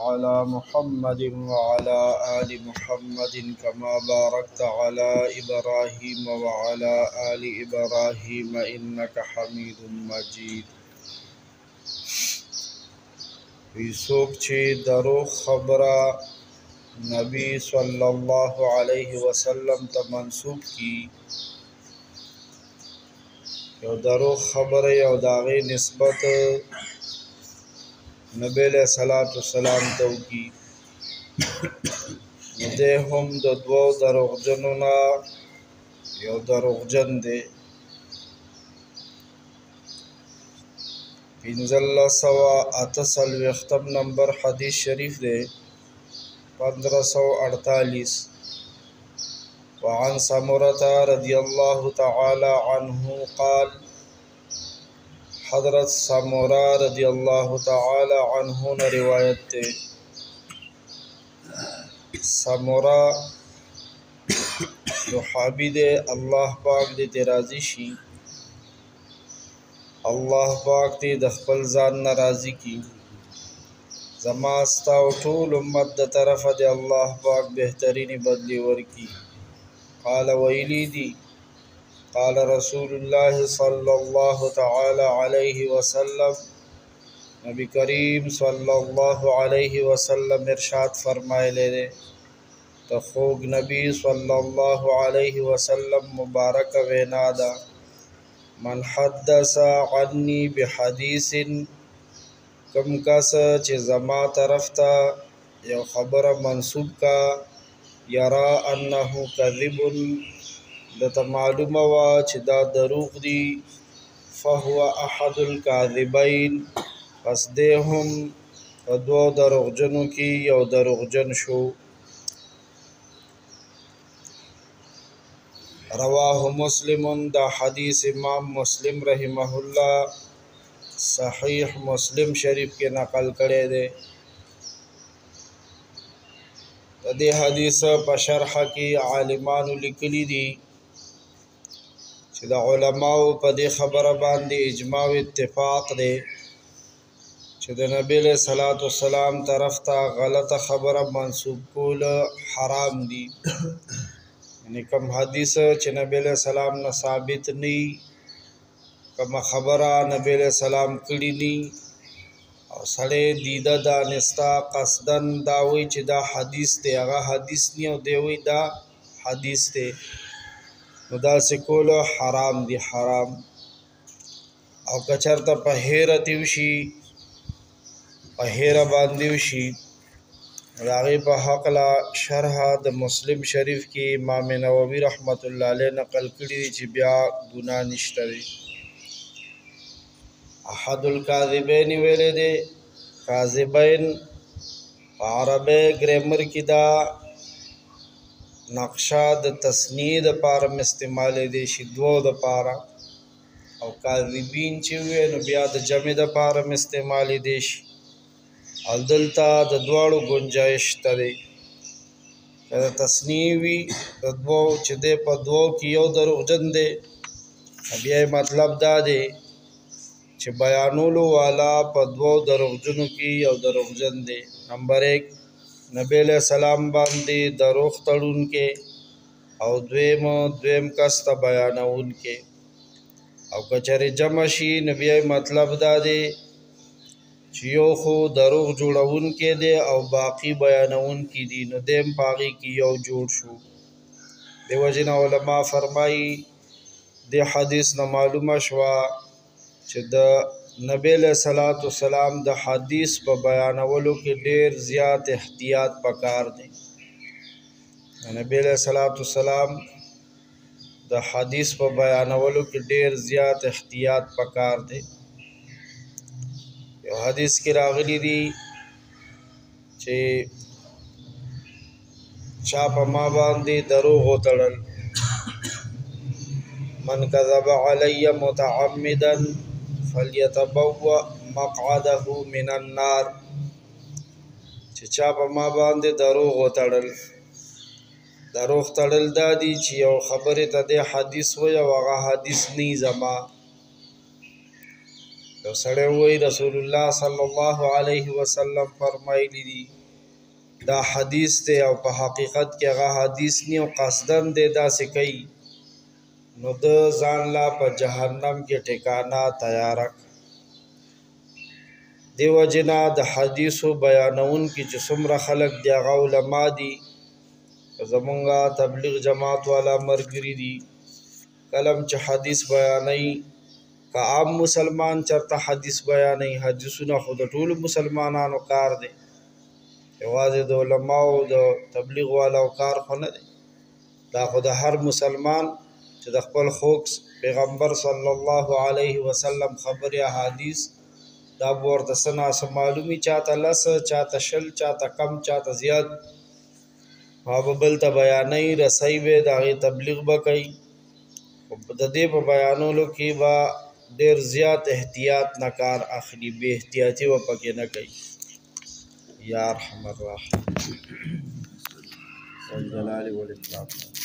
على محمد وعلى آل محمد كما باركت على إبراهيم وعلى آل إبراهيم إنك حميد مجيد. ویسوک چې درو خبره نبی صلی الله علیه وسلم ته منسوب کی، یو درو خبره یو داغه نسبت نبی علیہ الصلوۃ والسلام ته کی، ده هم د دوو دروغجنو نه یو دروغجن دی. 1548 نمبر حدیث شریف دی 1548. وعن سمرة رضی اللہ تعالی عنہ قال، حضرت سمرہ رضی اللہ تعالی عنہ نے روایت تے. سمرہ صحابی دے، اللہ پاک دے راضی شي، الله پاک دې د خپل ځان ناراضي کی. زما ستا او ټول امت د طرفه د الله پاک بهترینی بدلی ورکی. قال ویلی دی، قال رسول الله صلی الله تعالی علیه وسلم، نبی کریم صلی الله علیه وسلم ارشاد فرمایلی دی، د خوږ نبی صلی الله علیه وسلم مبارک وینا ده، من حدث عني بحديث، کم کس چې زما طرف ته یو خبره منسوب کا، یرا انه کذب، دته معلومه وا چې دا دروغ دی، فهو احد الكاذبین، پس دی هم دو دروغجنو کی یو دروغجن شو. رواه مسلم، دا حدیث امام مسلم رحمه الله صحیح مسلم شریف کې نقل کړی دی. د دې حدیث په شرح کې عالمانو لیکلي دي چې د علماو په دې خبره باندې اجماع او اتفاق دی چې د نبی له صلوات والسلام طرف ته غلطه خبره منسوب کول حرام دي. یعنی کم حدیث چې نبی علیہ السلام نه ثابت نی، کم خبره نبی علیہ السلام کړي نی، او سړی دیده دانستا قصدن دا وی چې دا حدیث دی، هغه حدیث نی او دی وی دا حدیث دی، نو دا سکول حرام دی، حرام. او کچرته په هیره دیوشي، په هیره باندې وشي، راغی په حق لا شرح د مسلم شریف کې امام نووي رحمت الله علیه نقل کړي چې بیا ګناه نشته دی. احد الکاذبین ویلې دی، کاذبین په عربی ګرامر کې دا نقشه د تثنیه د پاره استعمالې دی شي، دوه د پاره، او کاذبین چې وي نو بیا د جمع د پاره استعمالې دی شي، او دلته د دواړو گنجائش ته دی. که د تثنیه وي د دوو چې دی په دوو کې یو دروغجن دی، بیا مطلب دا دی چې بیانولو والا په دوو دروغجنو کې یو دروغجن دی. نمبر 1 نبی علیہ السلام باندې دروغ تړونکی، او دویم کس ته بیانونکی. او که چېرې جمع شي نو بیا مطلب دا دی چې یو خو دروغ جوړون کې دی او باقی بیانون کې دي، نو دیم پاغي کې یو جوړ شو. دیو جن علماء فرمایي د حدیث نه معلومه شوه چې د نبی علیہ الصلوۃ والسلام د حدیث په بیانولو کې ډیر زیات احتیاط پکار دی. نبی علیہ الصلوۃ والسلام د حدیث په بیانولو کې ډیر زیات احتیاط پکار دی. یو حدیث کې راغلی دی چې چا په ما باندې دروغ وتړل، من کذب علی متعمدا فلیتبوأ مقعده من النار، چې چا په ما باندې دروغ وتړل. دروغ تړل دا دی چې یو خبره ته د حدیث وي او هغه حدیث نه زما، یو سړی وایي رسول الله صلی الله علیه وسلم فرمایلی دي دا حدیث دی او په حقیقت کې هغه حدیث نه او قصدن دی داسې کوي نو د ځان لا په جهنم کې ټکانا تیار دیو جنا د حدیثو بیانون کې چې څومره خلق دی هغه علما دي زمونږه تبلیغ جماعت والا مرګري دي کلم چې حدیث بیانوي که عام مسلمان چرته حدیث بیانوي حدیثونه خو د ټولو مسلمانانو کار دی یوازې د علماو د تبلیغ والاو کار خو نه دی دا خو د هر مسلمان چې د خپل خوږ پیغمبر صلی الله علیه وسلم خبرې احادیث دا به ورته څه ناڅه معلومي چاته لس چاته شل چاته کم چاته زیات هغه به بل ته بیانوي رسوي به د هغې تبلیغ به کوي د دې په بیانولو کې به ډېر زیات احتیاط نه کار اخلي بې احتیاطي به پکې نه کوي یا ارحم الراحمین والجلال والاکرام